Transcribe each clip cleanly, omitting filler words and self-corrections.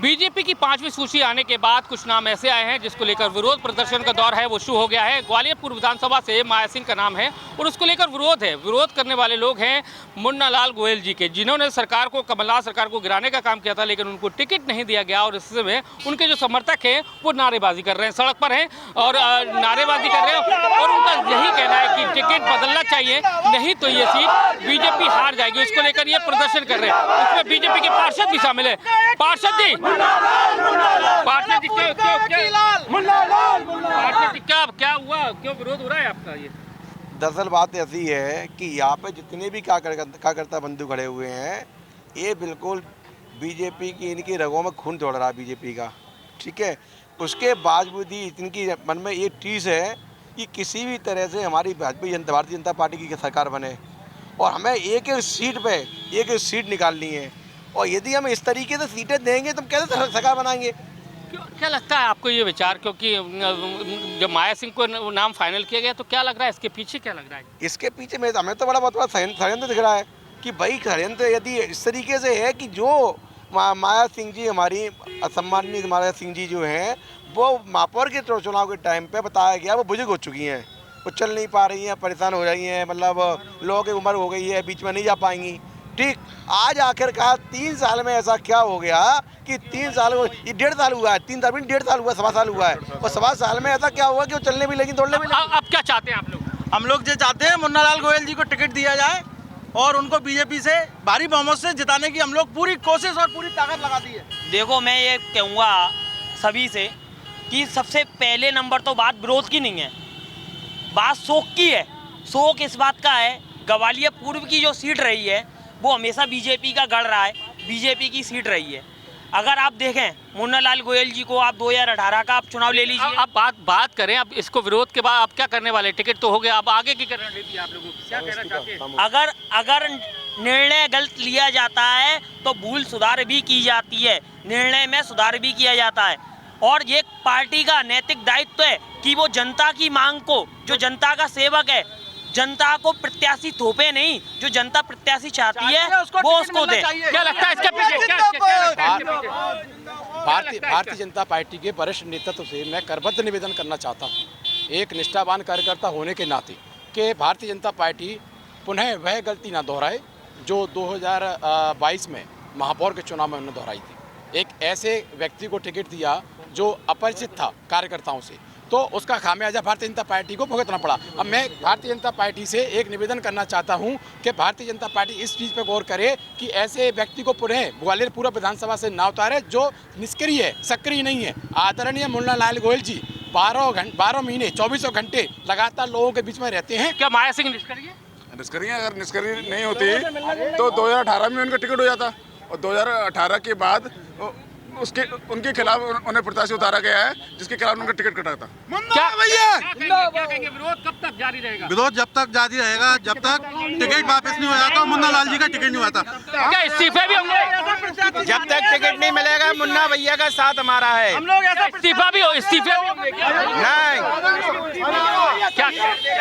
BJP की 5वीं सूची आने के बाद कुछ नाम ऐसे आए हैं जिसको लेकर विरोध प्रदर्शन का दौर है वो शुरू हो गया है। ग्वालियर पूर्व विधानसभा से माया सिंह का नाम है और उसको लेकर विरोध है। विरोध करने वाले लोग हैं मुन्ना लाल गोयल जी के, जिन्होंने सरकार को, कमलनाथ सरकार को गिराने का काम किया था, लेकिन उनको टिकट नहीं दिया गया और इस समय उनके जो समर्थक हैं वो नारेबाजी कर रहे हैं, सड़क पर हैं और नारेबाजी कर रहे हैं और उनका यही कहना है कि टिकट बदलना चाहिए, नहीं तो ये सीट बीजेपी हार जाएगी। इसको लेकर ये प्रदर्शन कर रहे हैं। उसमें बीजेपी के पार्षद भी शामिल है। पार्षद जी, क्या हुआ, क्यों विरोध हो रहा है आपका? ये दरअसल बात ऐसी है कि यहाँ पे जितने भी कार्यकर्ता बंधु खड़े हुए हैं, ये बिल्कुल बीजेपी की, इनकी रगों में खून दौड़ रहा है बीजेपी का, ठीक है। उसके बावजूद ही इनकी मन में ये चीज़ है कि किसी भी तरह से हमारी भारतीय जनता पार्टी की सरकार बने और हमें एक एक सीट निकालनी है। और यदि हम इस तरीके से सीटें देंगे तो हम कैसे सरकार बनाएंगे? क्या लगता है आपको ये विचार, क्योंकि जब माया सिंह को नाम फाइनल किया गया तो क्या लग रहा है, इसके पीछे क्या लग रहा है? इसके पीछे में हमें तो बहुत बड़ा षड्यंत्र दिख रहा है कि भाई षड्यंत्र यदि इस तरीके से है कि जो माया सिंह जी, हमारी सम्माननीय माया सिंह जी जो हैं, वो महापौर के चुनाव के टाइम पे बताया गया वो बुजुर्ग हो चुकी हैं, वो चल नहीं पा रही हैं, परेशान हो रही हैं, मतलब लोगों की उम्र हो गई है, बीच में नहीं जा पाएंगी। ठीक, आज आखिरकार 3 साल में ऐसा क्या हो गया कि 3 साल, ये 1.5 साल हुआ है, 3 साल में 1.5 साल हुआ, 1.25 साल हुआ है, और 1.25 साल में ऐसा क्या हुआ कि वो चलने भी लगी, दौड़ने भी लगी। अब क्या चाहते हैं आप लोग? हम लोग जो चाहते हैं मुन्ना लाल गोयल जी को टिकट दिया जाए और उनको बीजेपी से भारी बहुमत से जिताने की हम लोग पूरी कोशिश और पूरी ताकत लगा दी है। देखो, मैं ये कहूँगा सभी से कि सबसे पहले नंबर तो बात विरोध की नहीं है, बात शोक की है। शोक इस बात का है, ग्वालियर पूर्व की जो सीट रही है वो हमेशा बीजेपी का गढ़ रहा है, बीजेपी की सीट रही है। अगर आप देखें मुन्ना लाल गोयल जी को, आप 2018 का आप चुनाव ले लीजिए। आप बात करें, अब इसको विरोध के बाद आप क्या करने वाले? टिकट तो हो गया, अब आगे की रणनीति आप लोगों की क्या कहना चाहते हैं? अगर निर्णय गलत लिया जाता है तो भूल सुधार भी की जाती है, निर्णय में सुधार भी किया जाता है और ये पार्टी का नैतिक दायित्व है कि वो जनता की मांग को, जो जनता का सेवक है, जनता को प्रत्याशी थोपे नहीं, जो जनता प्रत्याशी चाहती है वो उसको दे। क्या लगता है इसके पीछे? भारतीय जनता पार्टी के वरिष्ठ नेतृत्व से मैं करबद्ध निवेदन करना चाहता हूँ, एक निष्ठावान कार्यकर्ता होने के नाते, कि भारतीय जनता पार्टी पुनः वह गलती ना दोहराए जो 2022 में महापौर के चुनाव में उन्होंने दोहराई थी। एक ऐसे व्यक्ति को टिकट दिया जो अपरिचित था कार्यकर्ताओं से, तो उसका खामियाजा भारतीय जनता पार्टी को भुगतना पड़ा। अब मैं भारतीय जनता पार्टी से एक निवेदन करना चाहता हूं कि भारतीय जनता पार्टी इस चीज़ पर गौर करे कि ऐसे व्यक्ति को पुनः ग्वालियर पूर्व विधानसभा से ना उतारे जो निष्क्रिय है, सक्रिय नहीं है। आदरणीय मुन्ना लाल गोयल जी 12 महीने 24 घंटे लगातार लोगों के बीच में रहते हैं। क्या माया सिंह निष्क्रिय? अगर निष्क्रिय नहीं होती तो 2018 में उनका टिकट हो जाता और 2018 के बाद उनके खिलाफ उन्हें प्रत्याशी उतारा गया है जिसके खिलाफ उनका टिकट कटा था। क्या कहेंगे? विरोध कब तक जारी रहेगा? विरोध जब तक जारी रहेगा जब तक टिकट वापस नहीं हो जाता, मुन्ना लाल जी का टिकट नहीं आता। क्या इस्तीफे भी होंगे? जब तक टिकट नहीं मिलेगा मुन्ना भैया का साथ हमारा है। हम लोग ऐसा इस्तीफा भी होंगे क्या?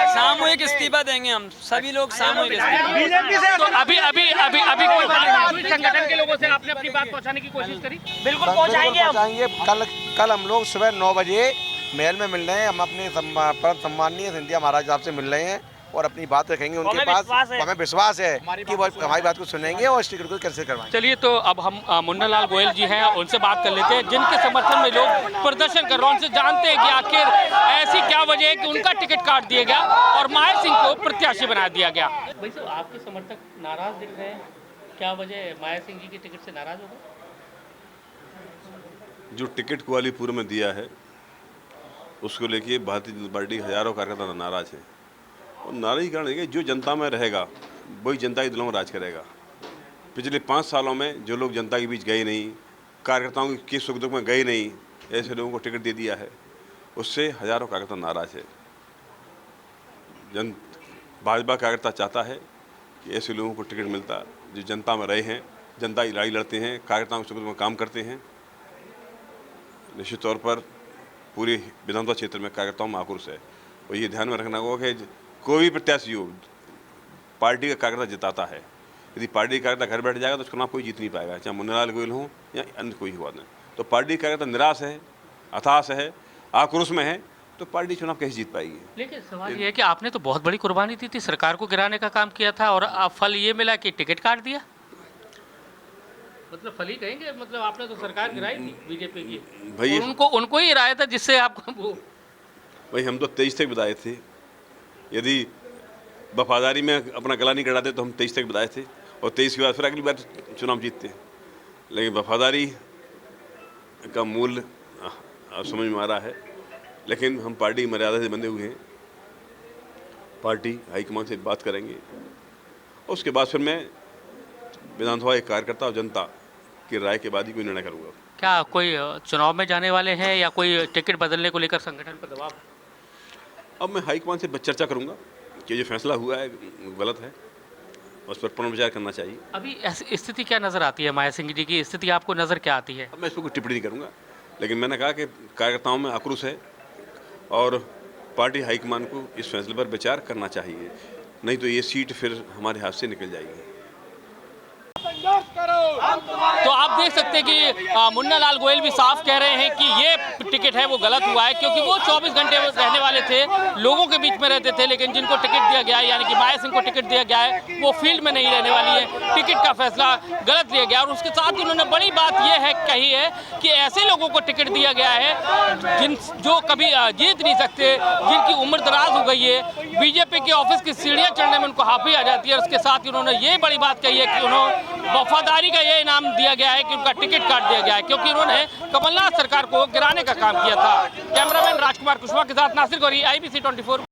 सामूहिक इस्तीफा देंगे हम सभी लोग, सामूहिक इस्तीफा। बीजेपी से तो अभी कोई संगठन के लोगों से आपने अपनी बात पहुंचाने की कोशिश करी? बिल्कुल पहुंचाएंगे। कल हम लोग सुबह 9 बजे महल में मिल रहे हैं। हम अपने सम्माननीय सिंधिया महाराज साहब से मिल रहे हैं और अपनी बात रखेंगे उनके पास। हमें विश्वास है कि वो हमारी बात को सुनेंगे और टिकट को कैंसिल करवाएंगे। चलिए, तो अब हम मुन्ना लाल गोयल जी हैं, उनसे बात कर लेते हैं, जिनके समर्थन में लोग प्रदर्शन कर रहे हैं। उनसे जानते हैं कि आखिर ऐसी क्या वजह है कि उनका टिकट काट दिया गया और माया सिंह को प्रत्याशी बना दिया गया। भाई साहब, आपके समर्थक नाराज दिख रहे हैं, क्या वजह है? माया सिंह जी की टिकट से नाराज हो गए? जो टिकट ग्वालियर में दिया है उसको लेके भारतीय जनता पार्टी हजारों कार्यकर्ता नाराज है और नाराज कारण है कि जो जनता में रहेगा वही जनता के दिलों में राज करेगा। पिछले 5 सालों में जो लोग जनता के बीच गए नहीं, कार्यकर्ताओं के सुख दुख में गए नहीं, ऐसे लोगों को टिकट दे दिया है, उससे हजारों कार्यकर्ता नाराज है। भाजपा कार्यकर्ता चाहता है कि ऐसे लोगों को टिकट मिलता जो जनता में रहे हैं, जनता की लड़ाई लड़ते हैं, कार्यकर्ताओं के सुख दुख में काम करते हैं। निश्चित तौर पर पूरे विधानसभा क्षेत्र में कार्यकर्ताओं में आक्रोश है और ये ध्यान में रखना होगा कि कोई भी प्रत्याशी हो, पार्टी का कार्यकर्ता जिताता है। यदि पार्टी का कार्यकर्ता घर बैठ जाएगा तो चुनाव कोई जीत नहीं पाएगा, चाहे मुन्ना लाल गोयल हो या अन्य कोई हुआ नहीं। तो पार्टी कार्यकर्ता निराश है, हताश है, आक्रोश में है, तो पार्टी चुनाव कैसे जीत पाएगी। लेकिन सवाल ये है कि आपने तो बहुत बड़ी कुर्बानी दी थी, सरकार को गिराने का काम किया था और अब फल ये मिला कि टिकट काट दिया। मतलब फल ही कहेंगे, मतलब आपने तो सरकार गिराई थी बीजेपी की भाई और उनको ही हराया था, जिससे आपको वो भाई हम तो 23 तक बताए थे, यदि वफादारी में अपना गला नहीं कटाते तो हम 23 तक बताए थे और 23 के बाद फिर अगली बार चुनाव जीतते। लेकिन वफादारी का मूल्य अब समझ में आ रहा है, लेकिन हम पार्टी की मर्यादा से बंधे हुए हैं। पार्टी हाईकमान से बात करेंगे और उसके बाद फिर मैं विधानसभा के कार्यकर्ता और जनता की राय के बाद ही कोई निर्णय करूँगा। क्या कोई चुनाव में जाने वाले हैं या कोई टिकट बदलने को लेकर संगठन पर दबाव? अब मैं हाईकमान से चर्चा करूँगा कि जो फैसला हुआ है गलत है, उस पर पुनर्विचार करना चाहिए। अभी ऐसी स्थिति क्या नज़र आती है माया सिंह जी की स्थिति, आपको नज़र क्या आती है? अब मैं इस पर कोई टिप्पणी नहीं करूँगा, लेकिन मैंने कहा कि कार्यकर्ताओं में आक्रोश है और पार्टी हाईकमान को इस फैसले पर विचार करना चाहिए, नहीं तो ये सीट फिर हमारे हाथ से निकल जाएगी। तो आप देख सकते हैं कि मुन्ना लाल गोयल भी साफ कह रहे हैं कि ये टिकट है वो गलत हुआ है, क्योंकि वो 24 घंटे रहने वाले थे, लोगों के बीच में रहते थे, लेकिन जिनको टिकट दिया गया है यानी कि माया सिंह को टिकट दिया गया है वो फील्ड में नहीं रहने वाली है। टिकट का फैसला गलत लिया गया और उसके साथ ही उन्होंने बड़ी बात ये है कही है कि ऐसे लोगों को टिकट दिया गया है जो कभी जीत नहीं सकते, जिनकी उम्र दराज हो गई है, बीजेपी के ऑफिस की सीढ़ियाँ चढ़ने में उनको हाफी आ जाती है। और उसके साथ ही उन्होंने ये बड़ी बात कही है कि उन्होंने वफादारी का ये इनाम दिया गया है कि उनका टिकट काट दिया गया है, क्योंकि उन्होंने कमलनाथ सरकार को गिराने का काम किया था। कैमरामैन राजकुमार कुशवाहा के साथ नासिर गौरी, IBC 24।